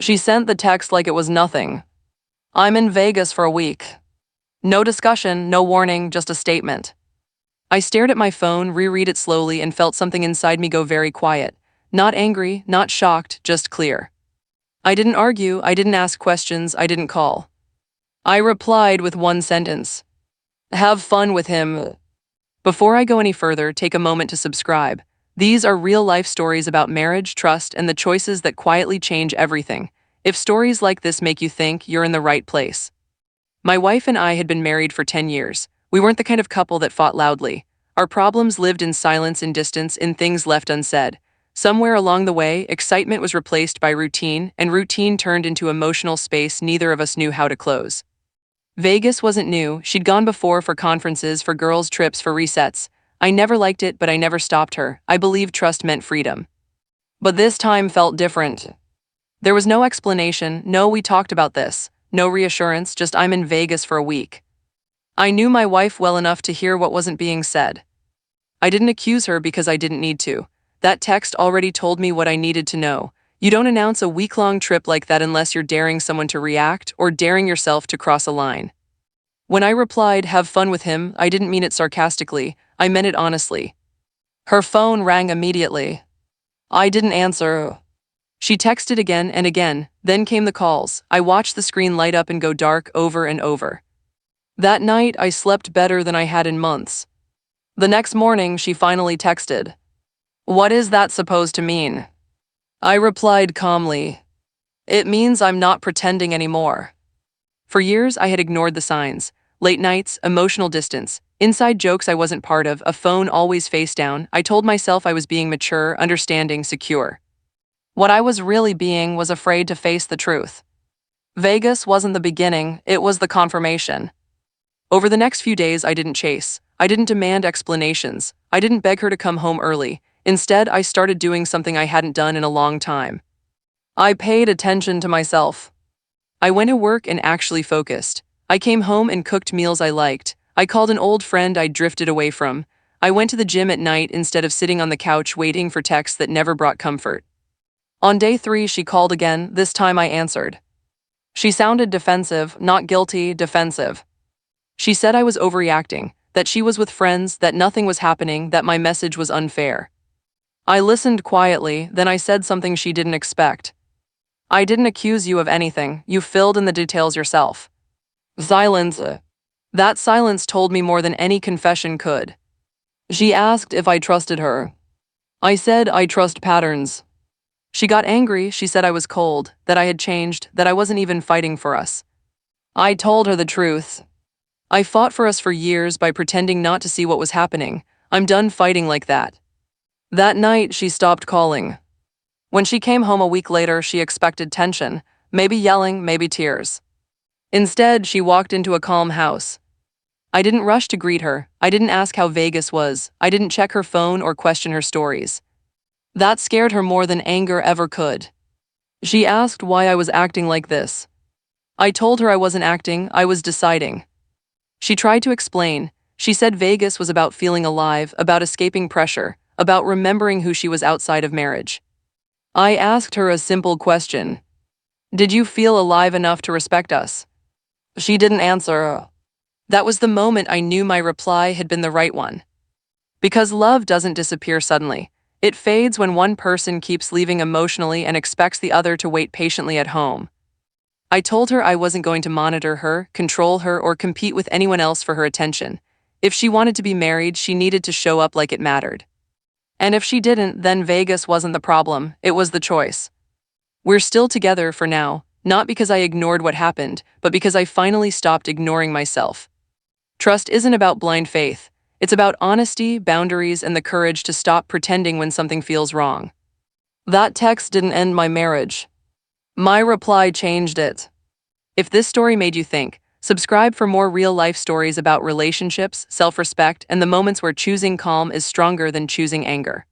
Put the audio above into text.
She sent the text like it was nothing. I'm in Vegas for a week. No discussion, no warning, just a statement. I stared at my phone, reread it slowly, and felt something inside me go very quiet. Not angry, not shocked, just clear. I didn't argue, I didn't ask questions, I didn't call. I replied with one sentence. Have fun with him. Before I go any further, take a moment to subscribe. These are real-life stories about marriage, trust, and the choices that quietly change everything. If stories like this make you think, you're in the right place. My wife and I had been married for 10 years. We weren't the kind of couple that fought loudly. Our problems lived in silence and distance, in things left unsaid. Somewhere along the way, excitement was replaced by routine, and routine turned into emotional space neither of us knew how to close. Vegas wasn't new. She'd gone before for conferences, for girls' trips, for resets. I never liked it, but I never stopped her. I believed trust meant freedom. But this time felt different. There was no explanation, no we talked about this, no reassurance, just I'm in Vegas for a week. I knew my wife well enough to hear what wasn't being said. I didn't accuse her because I didn't need to. That text already told me what I needed to know. You don't announce a week-long trip like that unless you're daring someone to react or daring yourself to cross a line. When I replied, have fun with him, I didn't mean it sarcastically, I meant it honestly. Her phone rang immediately. I didn't answer. She texted again and again, then came the calls. I watched the screen light up and go dark over and over. That night, I slept better than I had in months. The next morning, she finally texted. What is that supposed to mean? I replied calmly. It means I'm not pretending anymore. For years, I had ignored the signs. Late nights, emotional distance, inside jokes I wasn't part of, a phone always face down. I told myself I was being mature, understanding, secure. What I was really being was afraid to face the truth. Vegas wasn't the beginning, it was the confirmation. Over the next few days, I didn't chase. I didn't demand explanations. I didn't beg her to come home early. Instead, I started doing something I hadn't done in a long time. I paid attention to myself. I went to work and actually focused. I came home and cooked meals I liked. I called an old friend I'd drifted away from. I went to the gym at night instead of sitting on the couch waiting for texts that never brought comfort. On day 3, she called again. This time I answered. She sounded defensive, not guilty, defensive. She said I was overreacting, that she was with friends, that nothing was happening, that my message was unfair. I listened quietly, then I said something she didn't expect. I didn't accuse you of anything, you filled in the details yourself. Silence. That silence told me more than any confession could. She asked if I trusted her. I said I trust patterns. She got angry, she said I was cold, that I had changed, that I wasn't even fighting for us. I told her the truth. I fought for us for years by pretending not to see what was happening. I'm done fighting like that. That night, she stopped calling. When she came home a week later, she expected tension, maybe yelling, maybe tears. Instead, she walked into a calm house. I didn't rush to greet her. I didn't ask how Vegas was. I didn't check her phone or question her stories. That scared her more than anger ever could. She asked why I was acting like this. I told her I wasn't acting, I was deciding. She tried to explain. She said Vegas was about feeling alive, about escaping pressure, about remembering who she was outside of marriage. I asked her a simple question. Did you feel alive enough to respect us? She didn't answer. That was the moment I knew my reply had been the right one. Because love doesn't disappear suddenly. It fades when one person keeps leaving emotionally and expects the other to wait patiently at home. I told her I wasn't going to monitor her, control her, or compete with anyone else for her attention. If she wanted to be married, she needed to show up like it mattered. And if she didn't, then Vegas wasn't the problem, it was the choice. We're still together for now, not because I ignored what happened, but because I finally stopped ignoring myself. Trust isn't about blind faith. It's about honesty, boundaries, and the courage to stop pretending when something feels wrong. That text didn't end my marriage. My reply changed it. If this story made you think, subscribe for more real-life stories about relationships, self-respect, and the moments where choosing calm is stronger than choosing anger.